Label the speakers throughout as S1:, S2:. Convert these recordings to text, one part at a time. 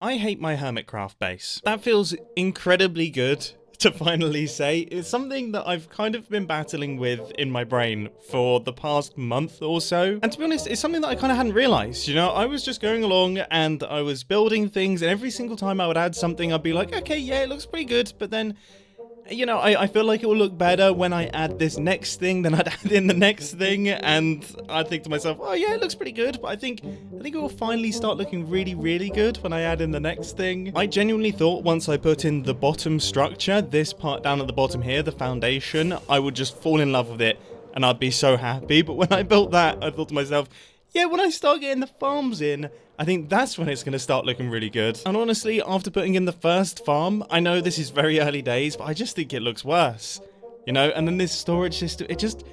S1: I hate my Hermitcraft base. That feels incredibly good to finally say. It's something that I've kind of been battling with in my brain for the past month or so. And to be honest, it's something that I kind of hadn't realized. You know, I was just going along and I was building things, and every single time I would add something, I'd be like, okay, yeah, it looks pretty good. But then, you know, I feel like it will look better when I add this next thing, then I'd add in the next thing, and I'd think to myself, oh yeah, it looks pretty good, but I think it will finally start looking really, really good when I add in the next thing. I genuinely thought once I put in the bottom structure, this part down at the bottom here, the foundation, I would just fall in love with it, and I'd be so happy. But when I built that, I thought to myself, yeah, when I start getting the farms in, I think that's when it's going to start looking really good. And honestly, after putting in the first farm, I know this is very early days, but I just think it looks worse. You know, and then this storage system, it just,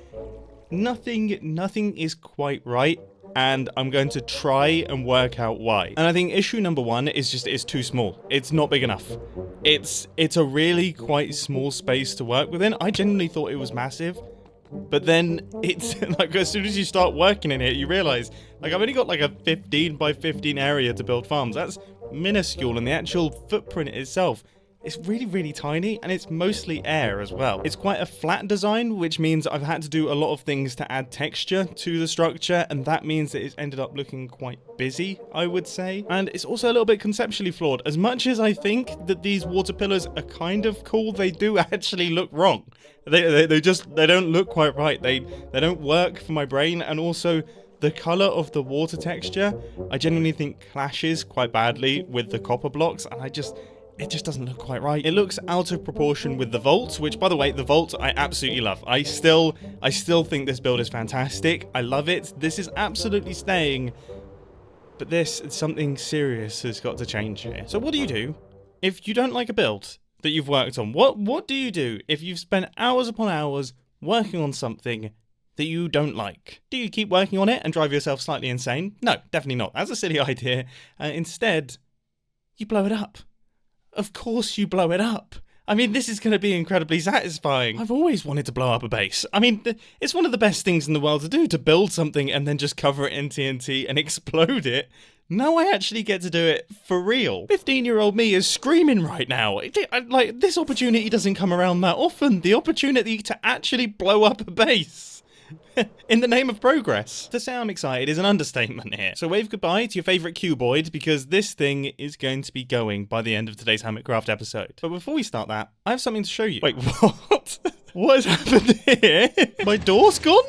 S1: nothing is quite right. And I'm going to try and work out why. And I think issue number one is just, it's too small. It's not big enough. It's a really quite small space to work within. I genuinely thought it was massive. But then it's like, as soon as you start working in it, you realize, like, I've only got like a 15 by 15 area to build farms. That's minuscule, and the actual footprint itself is really, really tiny, and it's mostly air as well. It's quite a flat design, which means I've had to do a lot of things to add texture to the structure, and that means that it's ended up looking quite busy, I would say. And it's also a little bit conceptually flawed. As much as I think that these water pillars are kind of cool, they do actually look wrong. They don't look quite right. They don't work for my brain, and also the color of the water texture, I genuinely think clashes quite badly with the copper blocks, and it just doesn't look quite right. It looks out of proportion with the vault, which, by the way, the vault I absolutely love. I still think this build is fantastic. I love it. This is absolutely staying. But something serious has got to change here. So what do you do if you don't like a build that you've worked on? What do you do if you've spent hours upon hours working on something that you don't like? Do you keep working on it and drive yourself slightly insane? No, definitely not. That's a silly idea. Instead, you blow it up. Of course you blow it up. I mean, this is going to be incredibly satisfying. I've always wanted to blow up a base. I mean, it's one of the best things in the world to do, to build something and then just cover it in TNT and explode it. Now I actually get to do it for real. 15-year-old me is screaming right now. Like, this opportunity doesn't come around that often. The opportunity to actually blow up a base. In the name of progress. To say I'm excited is an understatement here. So wave goodbye to your favourite cuboid, because this thing is going to be going by the end of today's Hermitcraft episode. But before we start that, I have something to show you. Wait, what? What has happened here? My door's gone?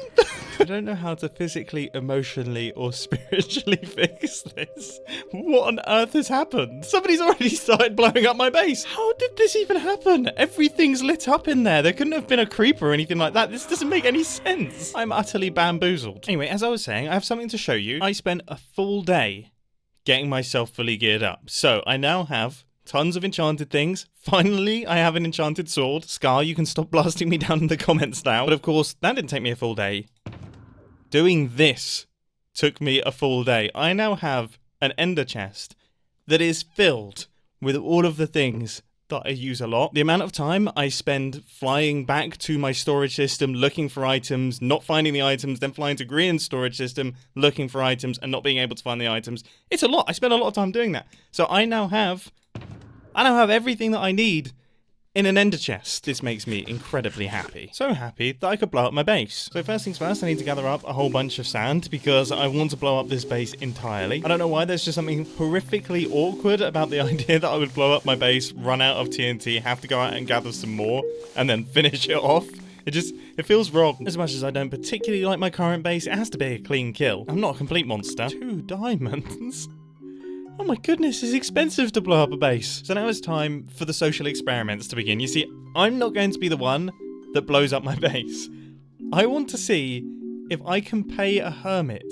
S1: I don't know how to physically, emotionally, or spiritually fix this. What on earth has happened? Somebody's already started blowing up my base. How did this even happen? Everything's lit up in there. There couldn't have been a creeper or anything like that. This doesn't make any sense. I'm utterly bamboozled. Anyway, as I was saying, I have something to show you. I spent a full day getting myself fully geared up. So I now have tons of enchanted things. Finally, I have an enchanted sword. Scar, you can stop blasting me down in the comments now. But of course, that didn't take me a full day. Doing this took me a full day. I now have an ender chest that is filled with all of the things that I use a lot. The amount of time I spend flying back to my storage system, looking for items, not finding the items, then flying to Grian's storage system, looking for items, and not being able to find the items. It's a lot. I spend a lot of time doing that. So I now have everything that I need in an ender chest. This makes me incredibly happy. So happy that I could blow up my base. So first things first, I need to gather up a whole bunch of sand because I want to blow up this base entirely. I don't know why, there's just something horrifically awkward about the idea that I would blow up my base, run out of TNT, have to go out and gather some more, and then finish it off. It feels wrong. As much as I don't particularly like my current base, it has to be a clean kill. I'm not a complete monster. 2 diamonds? Oh my goodness, it's expensive to blow up a base. So now it's time for the social experiments to begin. You see, I'm not going to be the one that blows up my base. I want to see if I can pay a hermit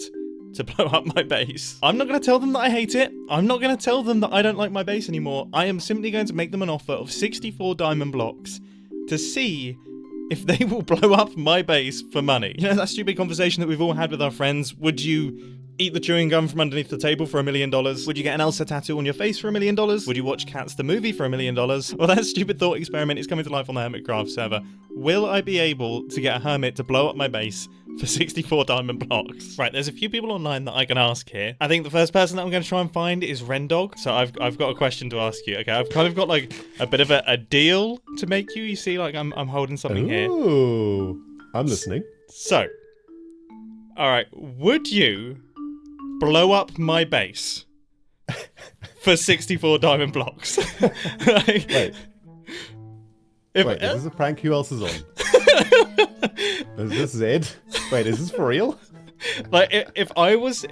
S1: to blow up my base. I'm not going to tell them that I hate it. I'm not going to tell them that I don't like my base anymore. I am simply going to make them an offer of 64 diamond blocks to see if they will blow up my base for money. You know, that stupid conversation that we've all had with our friends. Would you eat the chewing gum from underneath the table for $1 million? Would you get an Elsa tattoo on your face for $1 million? Would you watch Cats the movie for $1 million? Well, that stupid thought experiment is coming to life on the Hermitcraft server. Will I be able to get a hermit to blow up my base for 64 diamond blocks? Right, there's a few people online that I can ask here. I think the first person that I'm going to try and find is Rendog. So I've got a question to ask you. Okay, I've kind of got like a bit of a deal to make you. You see, like I'm holding something here.
S2: Ooh, I'm listening.
S1: So, all right, would you blow up my base for 64 diamond blocks? Like,
S2: Wait, is this a prank? Who else is on? Is this Zed? Wait, is this for real?
S1: Like, if I was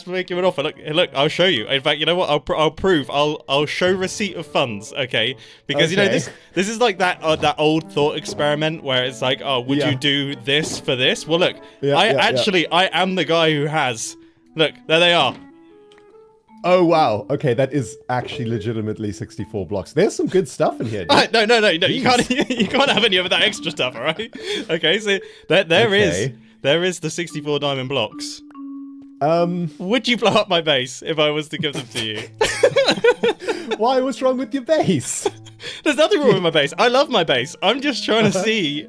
S1: making an offer, look, I'll show you. In fact, you know what? I'll prove. I'll show receipt of funds, okay? Because you know this is like that old thought experiment where it's like, oh, would you do this for this? Well, look, I am the guy who has. Look, there they are.
S2: Oh wow. Okay, that is actually legitimately 64 blocks. There's some good stuff in here. Dude.
S1: No. You can't have any of that extra stuff, all right? Okay, so there is the 64 diamond blocks. Would you blow up my base if I was to give them to you?
S2: Why? What's wrong with your base?
S1: There's nothing wrong with my base. I love my base. I'm just trying to see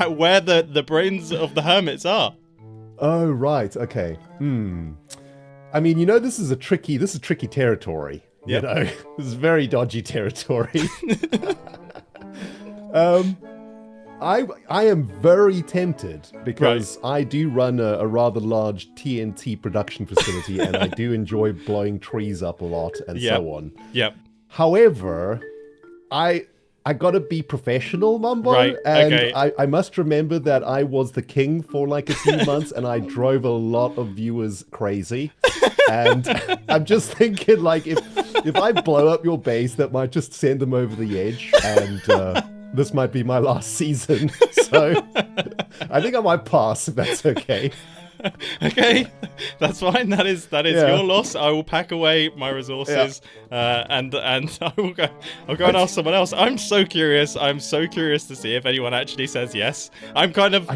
S1: where the brains of the hermits are.
S2: Oh right. Okay. I mean, you know, this is tricky territory. Yep. You know, this is very dodgy territory. I am very tempted because I do run a rather large TNT production facility and I do enjoy blowing trees up a lot and so on.
S1: Yep.
S2: However, I gotta be professional, Mumbo,
S1: right,
S2: and
S1: okay.
S2: I must remember that I was the king for like a few months and I drove a lot of viewers crazy. And I'm just thinking, like, if I blow up your base, that might just send them over the edge, and this might be my last season. So I think I might pass, if that's okay.
S1: Okay, that's fine. That is your loss. I will pack away my resources, and I'll go and ask someone else. I'm so curious. I'm so curious to see if anyone actually says yes. I'm kind of.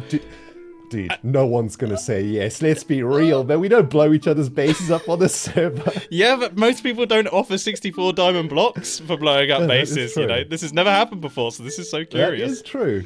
S2: Dude, no one's gonna say yes. Let's be real, man. We don't blow each other's bases up on the server.
S1: Yeah, but most people don't offer 64 diamond blocks for blowing up bases. You know, this has never happened before, so this is so curious.
S2: That is true.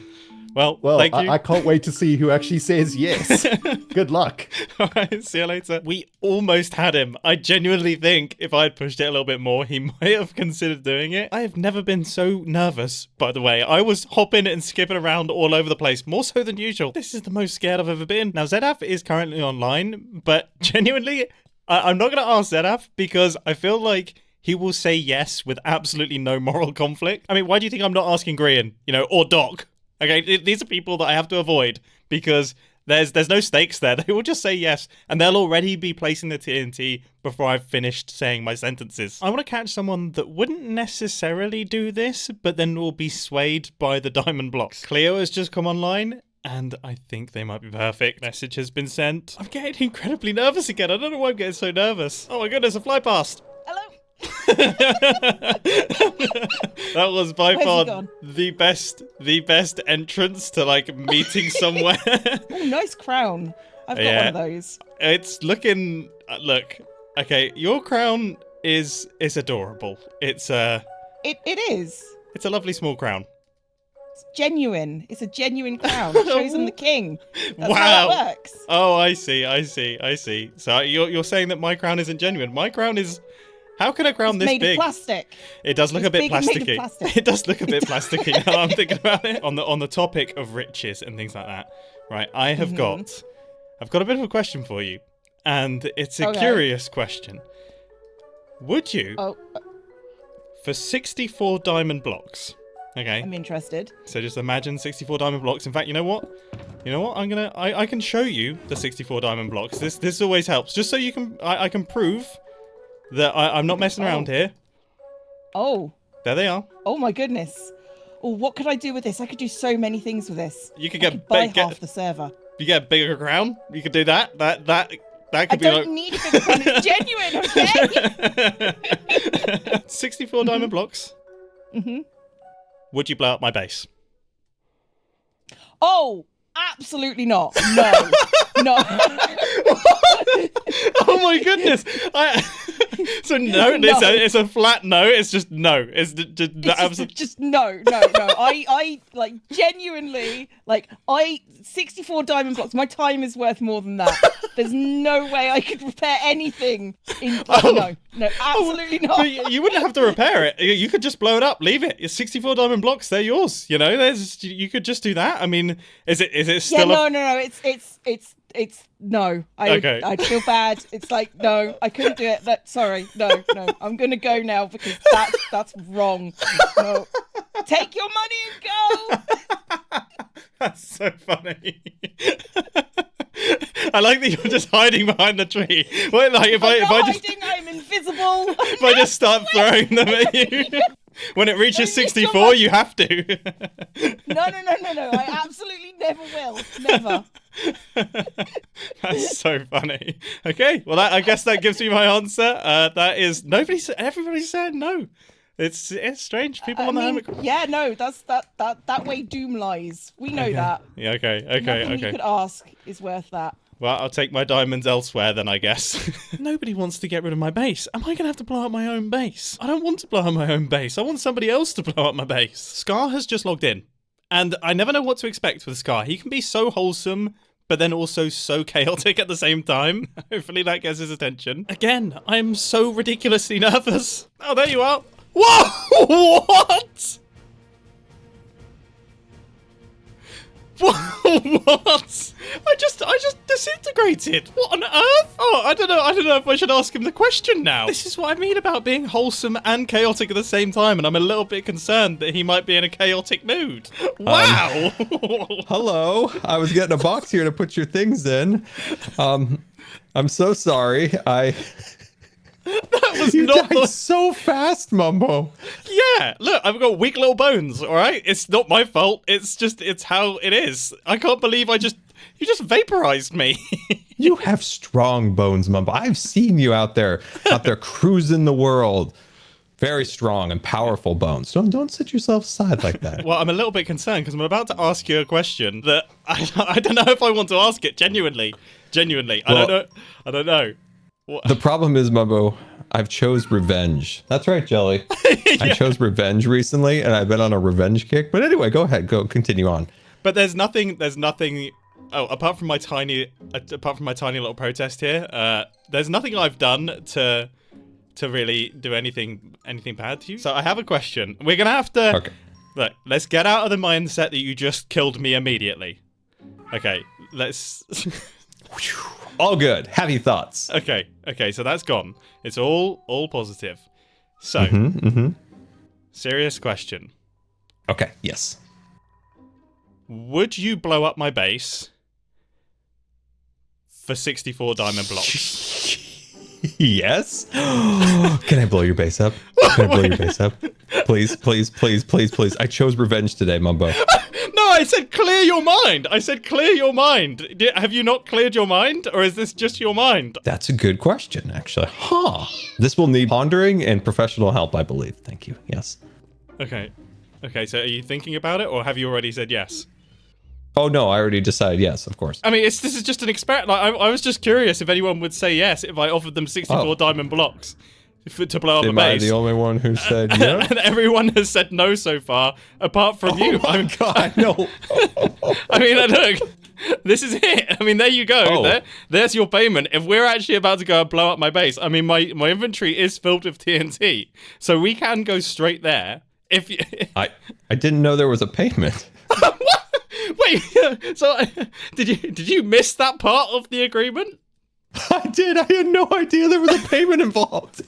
S1: Well, thank you.
S2: I can't wait to see who actually says yes. Good luck.
S1: All right, see you later. We almost had him. I genuinely think if I had pushed it a little bit more, he might have considered doing it. I have never been so nervous, by the way. I was hopping and skipping around all over the place, more so than usual. This is the most scared I've ever been. Now, Zedaf is currently online, but genuinely, I'm not going to ask Zedaf because I feel like he will say yes with absolutely no moral conflict. I mean, why do you think I'm not asking Grian, or Doc? Okay, these are people that I have to avoid because there's no stakes there. They will just say yes, and they'll already be placing the TNT before I've finished saying my sentences. I want to catch someone that wouldn't necessarily do this, but then will be swayed by the diamond blocks. Cleo has just come online, and I think they might be perfect. Message has been sent. I'm getting incredibly nervous again. I don't know why I'm getting so nervous. Oh my goodness, a fly past.
S3: Hello.
S1: That was by far the best entrance to like meeting somewhere.
S3: Oh, nice crown. I've got one of those.
S1: It's looking okay, your crown is adorable. It
S3: is.
S1: It's a lovely small crown.
S3: It's genuine. It's a genuine crown. It shows I'm the king. That's
S1: wow.
S3: How it works.
S1: Oh, I see. So you're saying that my crown isn't genuine. My crown is. How can a crown this big?
S3: It's made of plastic.
S1: It does look a bit plasticky. It does look a bit plasticky now I'm thinking about it. On the topic of riches and things like that, right? I've got a bit of a question for you, and it's a curious question. Would you, for 64 diamond blocks? Okay.
S3: I'm interested.
S1: So just imagine 64 diamond blocks. In fact, you know what? I can show you the 64 diamond blocks. This always helps, just so you can. I can prove that I'm not messing around here.
S3: Oh.
S1: There they are.
S3: Oh my goodness. Oh, what could I do with this? I could do so many things with this.
S1: You could
S3: buy half the server.
S1: You get a bigger crown. You could do that. That could be like.
S3: I don't need a bigger crown. It's genuine, okay?
S1: 64 diamond blocks.
S3: Mm-hmm.
S1: Would you blow up my base?
S3: Oh, absolutely not. No. No.
S1: Oh my goodness. So no,
S3: No.
S1: it's a flat no. It's just no. It's
S3: Just no. I like genuinely like 64 diamond blocks. My time is worth more than that. There's no way I could repair anything. No, absolutely not.
S1: But you wouldn't have to repair it. You could just blow it up, leave it. It's 64 diamond blocks. They're yours. You know, you could just do that. I mean, is it still?
S3: Yeah, no. It's no.
S1: Okay.
S3: I feel bad. It's like no, I couldn't do it. Sorry, no. I'm gonna go now because that's wrong. No, take your money and go.
S1: That's so funny. I like that you're just hiding behind the tree. Wait, like if
S3: I'm invisible.
S1: If I just start throwing them at you, when it reaches 64, you have to.
S3: No. I absolutely never will. Never.
S1: That's so funny. Okay, well, I guess that gives me my answer. That is everybody said no. It's strange. People on the Hermitcraft.
S3: Yeah, no, that way doom lies. We know that.
S1: Yeah, okay.
S3: Nothing you could ask is worth that.
S1: Well, I'll take my diamonds elsewhere then, I guess. Nobody wants to get rid of my base. Am I going to have to blow up my own base? I don't want to blow up my own base. I want somebody else to blow up my base. Scar has just logged in. And I never know what to expect with Scar. He can be so wholesome, but then also so chaotic at the same time. Hopefully that gets his attention. Again, I'm so ridiculously nervous. Oh, there you are. Whoa! What? What? I just disintegrated. What on earth? Oh, I don't know if I should ask him the question now. This is what I mean about being wholesome and chaotic at the same time, and I'm a little bit concerned that he might be in a chaotic mood. Wow.
S4: Hello. I was getting a box here to put your things in. I'm so sorry.
S1: That was
S4: You
S1: not
S4: died so fast, Mumbo.
S1: Yeah, look, I've got weak little bones, all right? It's not my fault. It's how it is. I can't believe you just vaporized me.
S4: You have strong bones, Mumbo. I've seen you out there cruising the world. Very strong and powerful bones. Don't sit yourself aside like that.
S1: Well, I'm a little bit concerned because I'm about to ask you a question that I don't know if I want to ask it. Genuinely.
S4: Well,
S1: I don't know.
S4: The problem is, Mumbo, I've chose revenge. That's right, Jelly.
S1: Yeah.
S4: I chose revenge recently, and I've been on a revenge kick. But anyway, go ahead. Continue on.
S1: But there's nothing. Oh, apart from my tiny little protest here, there's nothing I've done to really do anything bad to you. So I have a question. We're gonna have to.
S4: Okay.
S1: Look, let's get out of the mindset that you just killed me immediately. Okay, let's.
S4: All good. Happy thoughts.
S1: Okay, so that's gone. It's all positive. So, serious question.
S4: Okay, yes.
S1: Would you blow up my base for 64 diamond blocks?
S4: Yes. Can I blow your base up? Can I blow your base up? Please. I chose revenge today, Mumbo.
S1: No, I said clear your mind. Have you not cleared your mind, or is this just your mind?
S4: That's a good question, actually. This will need pondering and professional help, I believe. Thank you. Yes.
S1: Okay, so are you thinking about it, or have you already said yes?
S4: Oh, no, I already decided yes, of course.
S1: I mean, this is just an experiment. Like, I was just curious if anyone would say yes if I offered them 64 diamond blocks to blow up a base. Am
S4: I the only one who said yes?
S1: And everyone has said no so far, apart from you.
S4: Oh my God, no.
S1: I mean, look, this is it. I mean, there you go.
S4: Oh.
S1: There's your payment. If we're actually about to go and blow up my base, I mean, my inventory is filled with TNT, so we can go straight there. If you...
S4: I didn't know there was a payment.
S1: Wait, so did you miss that part of the agreement?
S4: I did. I had no idea there was a payment involved.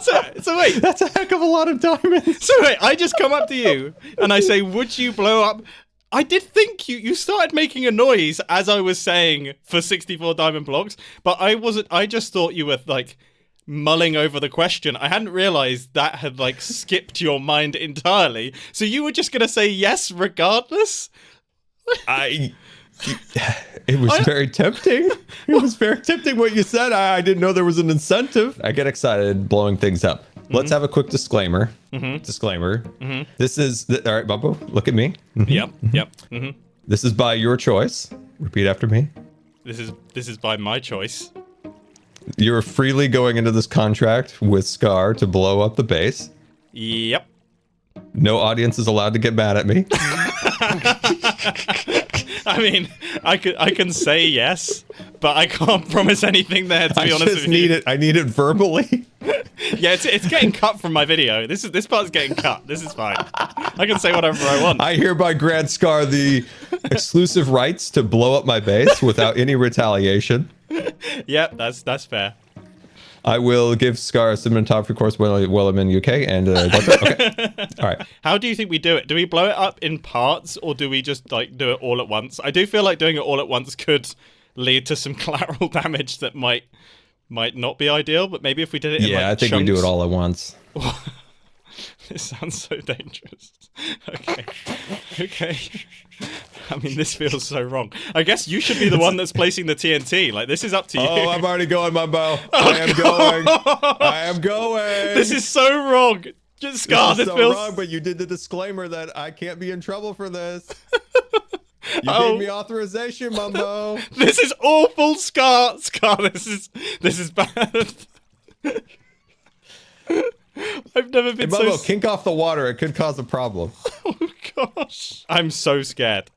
S1: So wait,
S4: that's a heck of a lot of diamonds.
S1: So wait, I just come up to you and I say, "Would you blow up?" I did think you started making a noise as I was saying for 64 diamond blocks, but I wasn't. I just thought you were like mulling over the question. I hadn't realized that had like skipped your mind entirely. So you were just gonna say yes regardless.
S4: It was very tempting. It was very tempting what you said. I didn't know there was an incentive. I get excited blowing things up. Let's have a quick disclaimer. Disclaimer. This is all right, Mumbo. Look at me.
S1: Yep.
S4: This is by your choice. Repeat after me.
S1: This is by my choice.
S4: You're freely going into this contract with Scar to blow up the base.
S1: Yep.
S4: No audience is allowed to get mad at me.
S1: I mean, I can say yes, but I can't promise anything there, to be honest with you.
S4: I need it verbally.
S1: Yeah, it's getting cut from my video. This part's getting cut. This is fine. I can say whatever I want.
S4: I hereby grant Scar the exclusive rights to blow up my base without any retaliation.
S1: Yep, that's fair.
S4: I will give Scar a cinematography course while I'm in UK, and that's it. Okay. All right.
S1: How do you think we do it? Do we blow it up in parts, or do we just like do it all at once? I do feel like doing it all at once could lead to some collateral damage that might not be ideal. But maybe if we did it, in, like,
S4: I think we do it all at once.
S1: This sounds so dangerous. Okay. I mean, this feels so wrong. I guess you should be the one that's placing the TNT. Like, this is up to you.
S4: Oh, I'm already going, Mumbo. I am going.
S1: This is so wrong. Just Scar, this
S4: so
S1: feels
S4: wrong, but you did the disclaimer that I can't be in trouble for this. You gave me authorization, Mumbo.
S1: This is awful, Scar. Scar, this is bad. I've never been
S4: Mumbo, kink off the water. It could cause a problem.
S1: Oh gosh. I'm so scared.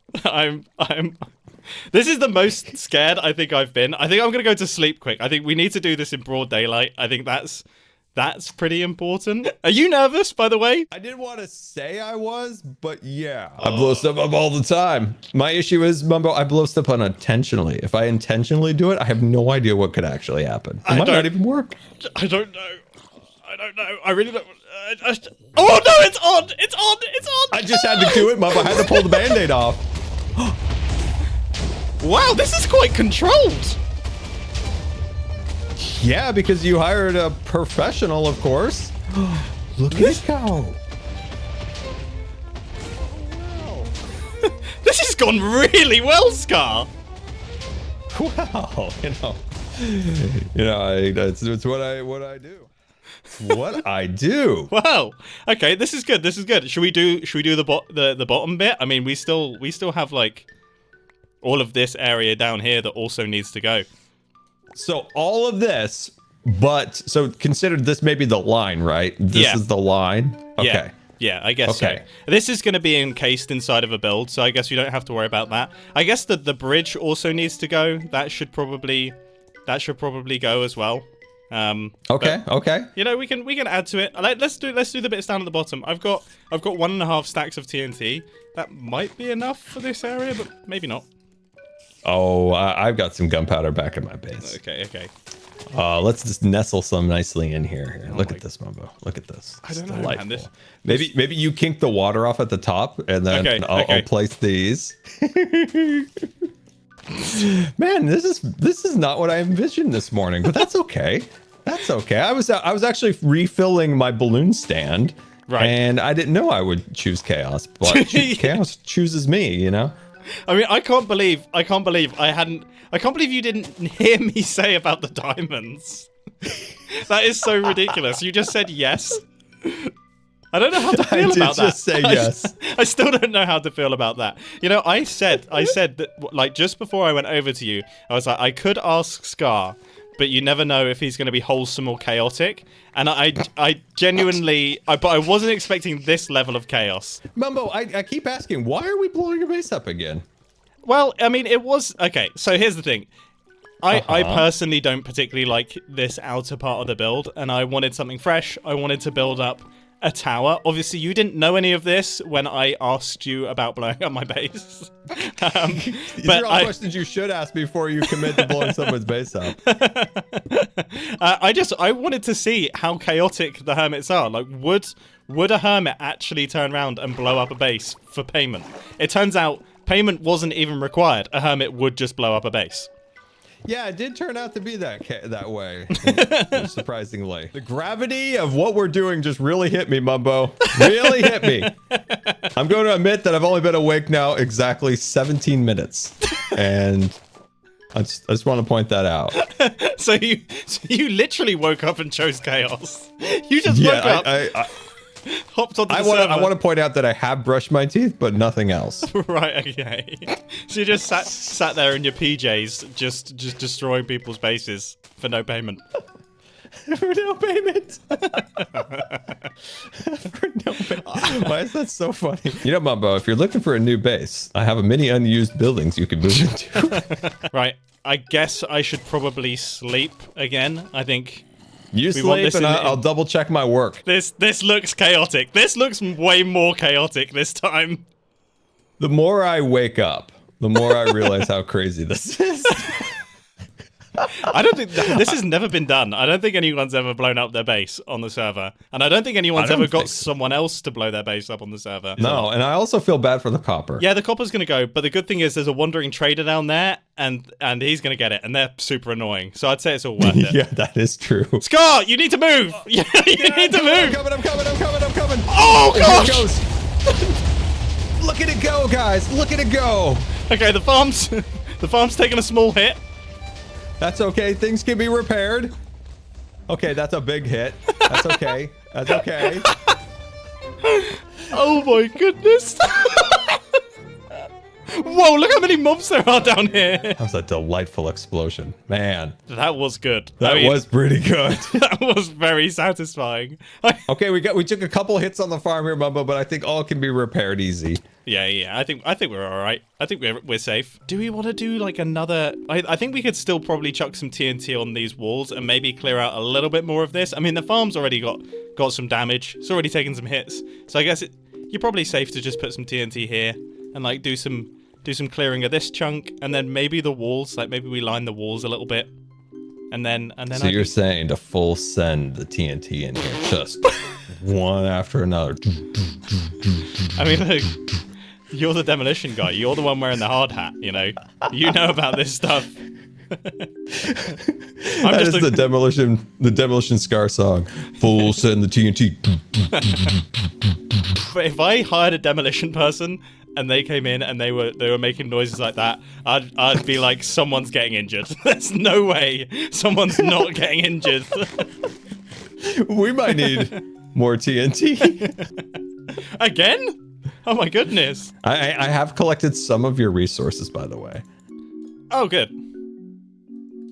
S1: This is the most scared I think I've been. I think I'm gonna go to sleep quick. I think we need to do this in broad daylight. I think that's pretty important. Are you nervous, by the way?
S4: I didn't want to say I was, but yeah. I blow stuff up all the time. My issue is, Mumbo, I blow stuff unintentionally. If I intentionally do it, I have no idea what could actually happen. It might not even work.
S1: I don't know. I really don't. Oh no, it's on! It's on!
S4: I just had to do it, Mumbo. I had to pull the band-aid off.
S1: Wow, this is quite controlled.
S4: Yeah, because you hired a professional, of course. Look at it go.
S1: This has gone really well, Scar.
S4: Well, it's what I do. What I do.
S1: Wow. Okay, this is good. Should we do the bottom bit? I mean, we still have like all of this area down here that also needs to go.
S4: So all of this, but so consider this maybe the line, right? This is the line. Okay.
S1: Yeah, I guess so. This is going to be encased inside of a build, so I guess we don't have to worry about that. I guess that the bridge also needs to go. That should probably go as well.
S4: Okay.
S1: You know, we can add to it. Let's do the bits down at the bottom. I've got 1.5 stacks of TNT. That might be enough for this area, but maybe not.
S4: Oh, I've got some gunpowder back in my base.
S1: Okay.
S4: Let's just nestle some nicely in here. Look at this, Mumbo. Look at this.
S1: I don't know,
S4: delightful.
S1: man.
S4: Maybe you kink the water off at the top, and then I'll place these. Man, this is not what I envisioned this morning, but that's okay. That's okay. I was actually refilling my balloon stand,
S1: right? And
S4: I didn't know I would choose chaos, but chaos chooses me. You know.
S1: I mean, I can't believe you didn't hear me say about the diamonds. That is so ridiculous. You just said yes. I don't know how to feel about that.
S4: I did just say yes.
S1: I still don't know how to feel about that. You know, I said that, like, just before I went over to you, I was like, I could ask Scar, but you never know if he's going to be wholesome or chaotic. And I genuinely, but I wasn't expecting this level of chaos.
S4: Mumbo, I keep asking, why are we blowing your base up again?
S1: Well, I mean, it was, okay, so here's the thing. I personally don't particularly like this outer part of the build, and I wanted something fresh. I wanted to build up a tower. Obviously, you didn't know any of this when I asked you about blowing up my base.
S4: These are all questions you should ask before you commit to blowing someone's base up.
S1: I wanted to see how chaotic the hermits are. Like, would a hermit actually turn around and blow up a base for payment? It turns out payment wasn't even required. A hermit would just blow up a base.
S4: Yeah, it did turn out to be that way, surprisingly. The gravity of what we're doing just really hit me, Mumbo. Really hit me. I'm going to admit that I've only been awake now exactly 17 minutes. And I just want to point that out.
S1: So you literally woke up and chose chaos. You just woke up. Hopped onto the
S4: I
S1: server.
S4: want to point out that I have brushed my teeth, but nothing else.
S1: Right, okay. So you just sat there in your PJs, just destroying people's bases for no payment.
S4: For no payment. For no payment. Why is that so funny? You know, Mumbo, if you're looking for a new base, I have a many unused buildings you could move into.
S1: Right, I guess I should probably sleep again. I think
S4: You
S1: we want
S4: sleep
S1: this
S4: and
S1: in-
S4: I'll double check my work.
S1: this looks chaotic. This looks way more chaotic this time.
S4: The more I wake up, the more I realize how crazy this is.
S1: I don't think this has never been done. I don't think anyone's ever blown up their base on the server, and I don't think anyone's ever got someone else to blow their base up on the server.
S4: No, and I also feel bad for the copper.
S1: Yeah, the copper's gonna go, but the good thing is there's a wandering trader down there, and he's gonna get it, and they're super annoying. So I'd say it's all worth it.
S4: Yeah, that is true.
S1: Scar, you need to move. You need to move.
S4: I'm coming.
S1: Oh gosh!
S4: Here it goes. Look at it go, guys. Look at it go.
S1: Okay, the farm's taking a small hit.
S4: That's okay. Things can be repaired. Okay, that's a big hit. That's okay. That's okay.
S1: Oh my goodness! Whoa! Look how many mobs there are down here.
S4: That was a delightful explosion. Man,
S1: That was good.
S4: that was pretty good.
S1: That was very satisfying.
S4: Okay, we took a couple hits on the farm here, Mumbo, but I think all can be repaired easy.
S1: Yeah. I think we're all right. I think we're safe. Do we want to do like another? I think we could still probably chuck some TNT on these walls and maybe clear out a little bit more of this. I mean, the farm's already got some damage. It's already taken some hits. So I guess you're probably safe to just put some TNT here and like do some clearing of this chunk, and then maybe the walls. Like maybe we line the walls a little bit, and then.
S4: So you're saying to full send the TNT in here, just one after another.
S1: I mean, look, you're the demolition guy. You're the one wearing the hard hat. You know about this stuff.
S4: That is the demolition Scar song. Full send the TNT.
S1: But if I hired a demolition person and they came in and they were making noises like that, I'd be like, someone's getting injured. There's no way someone's not getting injured.
S4: We might need more TNT.
S1: Again? Oh my goodness.
S4: I have collected some of your resources, by the way.
S1: Oh, good.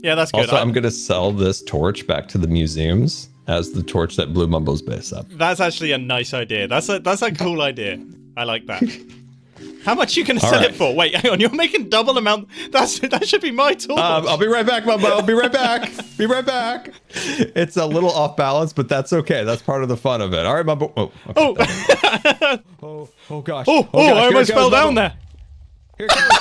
S1: Yeah, that's good.
S4: Also, I'm going to sell this torch back to the museums as the torch that blew Mumbo's base up.
S1: That's actually a nice idea. That's a cool idea. I like that. How much you gonna sell
S4: right.
S1: it for? Wait, hang on. You're making double amount. That should be my torch.
S4: I'll be right back, Mumbo. I'll be right back. Be right back. It's a little off balance, but that's okay. That's part of the fun of it. All right, Mumbo. Oh, okay. Oh gosh.
S1: Oh,
S4: gosh.
S1: I almost
S4: Here it
S1: fell
S4: goes,
S1: down
S4: Mumbo.
S1: there.
S4: Here it goes.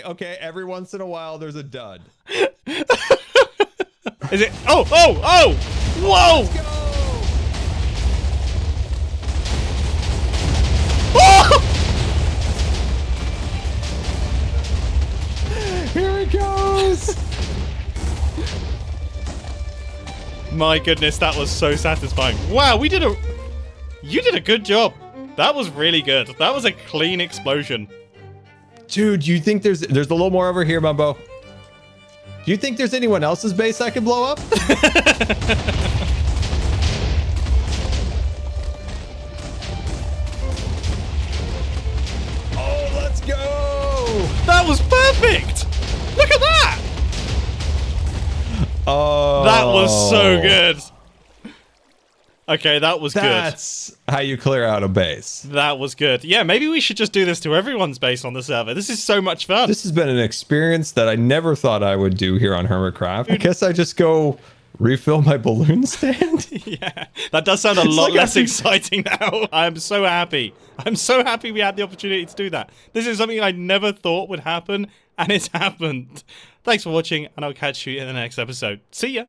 S4: Okay. Every once in a while, there's a dud.
S1: Is it? Oh! Whoa!
S4: Let's go.
S1: Oh!
S4: Here it goes.
S1: My goodness, that was so satisfying. Wow, you did a good job. That was really good. That was a clean explosion.
S4: Dude, you think there's a little more over here, Mumbo? Do you think there's anyone else's base I could blow up? Oh, let's go!
S1: That was perfect. Look at that.
S4: Oh,
S1: That was so good. Okay, that was good.
S4: That's how you clear out a base.
S1: That was good. Yeah, maybe we should just do this to everyone's base on the server. This is so much fun.
S4: This has been an experience that I never thought I would do here on Hermitcraft. I guess I just go refill my balloon stand.
S1: Yeah, that does sound a lot less exciting now. I'm so happy. I'm so happy we had the opportunity to do that. This is something I never thought would happen, and it's happened. Thanks for watching, and I'll catch you in the next episode. See ya!